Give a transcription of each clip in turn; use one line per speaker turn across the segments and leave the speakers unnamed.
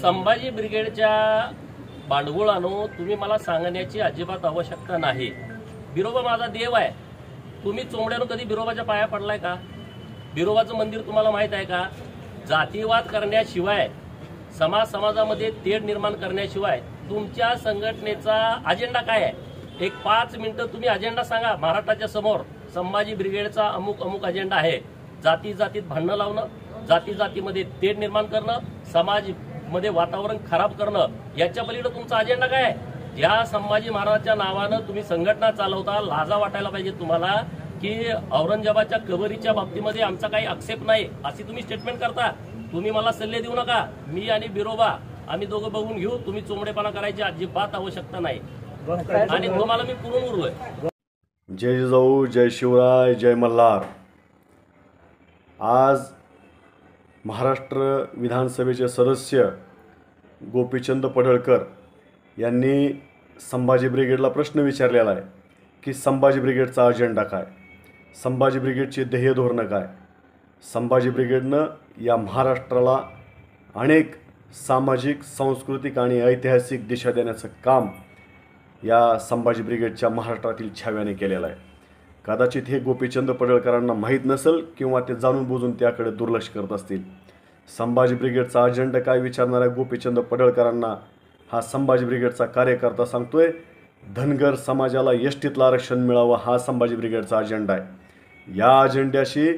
संभाजी ब्रिगेडच्या बांडगुळानो तुम्ही मला सांगण्याची अजिबात आवश्यकता नाही। बिरोबा माझा देव आहे। तुम्ही चोंबड्यानं कधी बिरोबाच्या पाया पडलाय का? बिरोबाचं मंदिर तुम्हाला माहित आहे का? जातीवाद करण्याशिवाय समाजामध्ये तेढ निर्माण करण्याशिवाय तुमच्या संघटनेचा अजेंडा काय आहे? एक 5 मिनिटं तुम्ही अजेंडा सांगा महाराष्ट्राच्या समोर। संभाजी ब्रिगेडचा अमुक अमुक अजेंडा आहे। जातीत भांडणं लावणं, जातीमध्ये तेढ निर्माण करणं, समाज मध्ये वातावरण खराब करणं, याच्या पलीकडे तुमचा अजेंडा काय आहे? या संभाजी महाराजांच्या नावानं तुम्ही संघटना चालवता, लाजा वाटायला पाहिजे तुम्हाला की औरंगजेबाच्या कबरीच्या बाबतीमध्ये आमचा काही आक्षेप नाही अशी तुम्ही स्टेटमेंट करता। तुम्ही मला सल्ले देऊ नका। मी आणि बिरोबा आम्ही दोघं बघून घेऊ। तुम्ही चोंबडेपणा करायची अजिबात आवश्यकता नाही आणि तुम्हाला मी पुरून उरलोय।
जय जिजाऊ, जय शिवराय, जय मल्हार। आज महाराष्ट्र विधानसभेचे सदस्य गोपीचंद पडळकर यांनी संभाजी ब्रिगेडला प्रश्न विचारलेला आहे की संभाजी ब्रिगेडचा अजेंडा काय, संभाजी ब्रिगेडची ध्येय धोरणं काय। संभाजी ब्रिगेडनं या महाराष्ट्राला अनेक सामाजिक, सांस्कृतिक आणि ऐतिहासिक दिशा देण्याचं काम या संभाजी ब्रिगेडच्या महाराष्ट्रातील छाव्याने केलेलं आहे। कदाचित हे गोपीचंद पडळकरांना माहीत नसेल किंवा ते जाणून बुजून त्याकडे दुर्लक्ष करत असतील। संभाजी ब्रिगेडचा अजेंडा काय विचारणाऱ्या गोपीचंद पडळकरांना हा संभाजी ब्रिगेडचा कार्यकर्ता सांगतोय, धनगर समाजाला एसटीतलं आरक्षण मिळावं हा संभाजी ब्रिगेडचा अजेंडा आहे। या अजेंड्याशी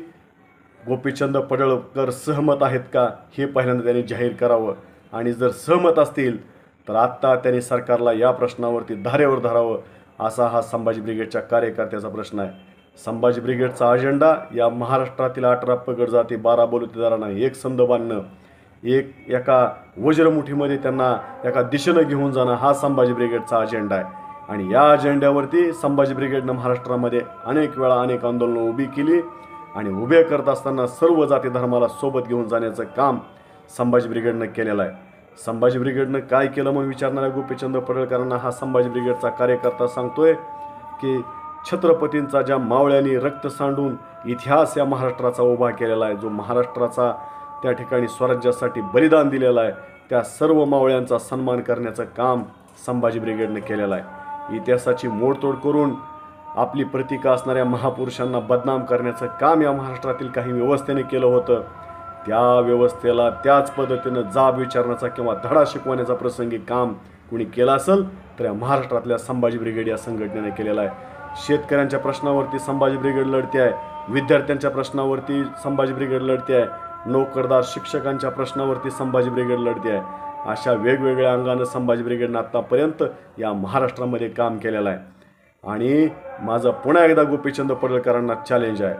गोपीचंद पडळकर सहमत आहेत का हे पहिल्यांदा त्यांनी जाहीर करावं आणि जर सहमत असतील तर आत्ता त्यांनी सरकारला या प्रश्नावरती धारेवर धरावं असा हा संभाजी ब्रिगेडच्या कार्यकर्त्याचा प्रश्न आहे। संभाजी ब्रिगेडचा अजेंडा या महाराष्ट्रातील 18 पगड जाती 12 बलुतेदारांना एक संध बांधणं, एका वज्रमुठीमध्ये त्यांना एका दिशेनं घेऊन जाणं हा संभाजी ब्रिगेडचा अजेंडा आहे। आणि या अजेंड्यावरती संभाजी ब्रिगेडनं महाराष्ट्रामध्ये अनेक वेळा अनेक आंदोलनं उभी केली आणि उभे करत असताना सर्व जाती धर्माला सोबत घेऊन जाण्याचं काम संभाजी ब्रिगेडनं केलेलं आहे। संभाजी ब्रिगेडनं काय केलं मग विचारणाऱ्या गोपीचंद पडळकरांना हा संभाजी ब्रिगेडचा कार्यकर्ता सांगतोय की छत्रपतींचा ज्या मावळ्यांनी रक्त सांडून इतिहास या महाराष्ट्राचा उभा केलेला आहे, जो महाराष्ट्राचा त्या ठिकाणी स्वराज्यासाठी बलिदान दिलेलं आहे, त्या सर्व मावळ्यांचा सन्मान करण्याचं काम संभाजी ब्रिगेडनं केलेलं आहे। इतिहासाची मोडतोड करून आपली प्रतीका असणाऱ्या महापुरुषांना बदनाम करण्याचं काम या महाराष्ट्रातील काही व्यवस्थेने केलं होतं। त्या व्यवस्थेला त्याच पद्धतीनं जाब विचारण्याचा किंवा धडा शिकवण्याचा प्रसंगी काम कुणी केलं असेल तर या महाराष्ट्रातल्या संभाजी ब्रिगेड या संघटनेने केलेला आहे। शेतकऱ्यांच्या प्रश्नावरती संभाजी ब्रिगेड लढते आहे, विद्यार्थ्यांच्या प्रश्नावरती संभाजी ब्रिगेड लढते आहे, नोकरदार शिक्षकांच्या प्रश्नावरती संभाजी ब्रिगेड लढते आहे। अशा वेगवेगळ्या अंगानं संभाजी ब्रिगेडनं आत्तापर्यंत या महाराष्ट्रामध्ये काम केलेलं आहे। आणि माझं पुन्हा एकदा गोपीचंद पडळकरांना चॅलेंज आहे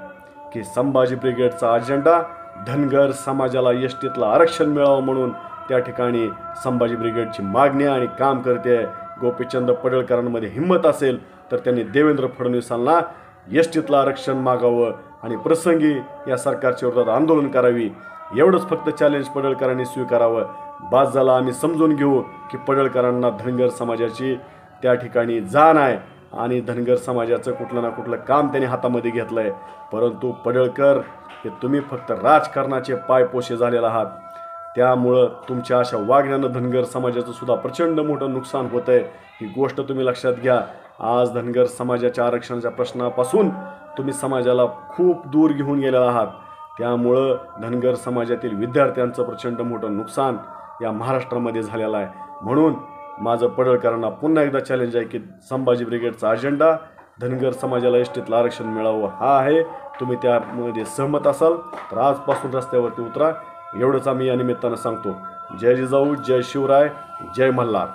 की संभाजी ब्रिगेडचा अजेंडा धनगर समाजाला एसटीतलं आरक्षण मिळावं म्हणून त्या ठिकाणी संभाजी ब्रिगेडची मागणी आणि काम करते आहे। गोपीचंद पडळकरांमध्ये हिंमत असेल तर त्यांनी देवेंद्र फडणवीसांना एसटीतलं आरक्षण मागावं आणि प्रसंगी या सरकारच्या विरोधात आंदोलन करावी। एवढंच फक्त चॅलेंज पडळकरांनी स्वीकारावं। बास झाला, आम्ही समजून घेऊ की पडळकरांना धनगर समाजाची त्या ठिकाणी जाण आहे आणि धनगर समाजाचं कुठलं ना कुठलं काम त्यांनी हातामध्ये घेतलं आहे। परंतु पडळकर हे तुम्ही फक्त राजकारणाचे पायपोशे झालेला आहात, त्यामुळं तुमच्या अशा वागण्यानं धनगर समाजाचं सुद्धा प्रचंड मोठं नुकसान होतं आहे। ही गोष्ट तुम्ही लक्षात घ्या। आज धनगर समाजाच्या आरक्षणाच्या प्रश्नापासून तुम्ही समाजाला खूप दूर घेऊन गेलेला आहात, त्यामुळं धनगर समाजातील विद्यार्थ्यांचं प्रचंड मोठं नुकसान या महाराष्ट्रामध्ये झालेलं आहे। म्हणून माझं पडळकरांना पुन्हा एकदा चॅलेंज आहे की संभाजी ब्रिगेडचा अजेंडा धनगर समाजाला एसटीतलं आरक्षण मिळावं हा आहे। तुम्ही त्यामध्ये सहमत असाल तर आजपासून रस्त्यावरती उतरा, एवढंच आम्ही या निमित्तानं सांगतो। जय जिजाऊ, जय शिवराय, जय मल्हार।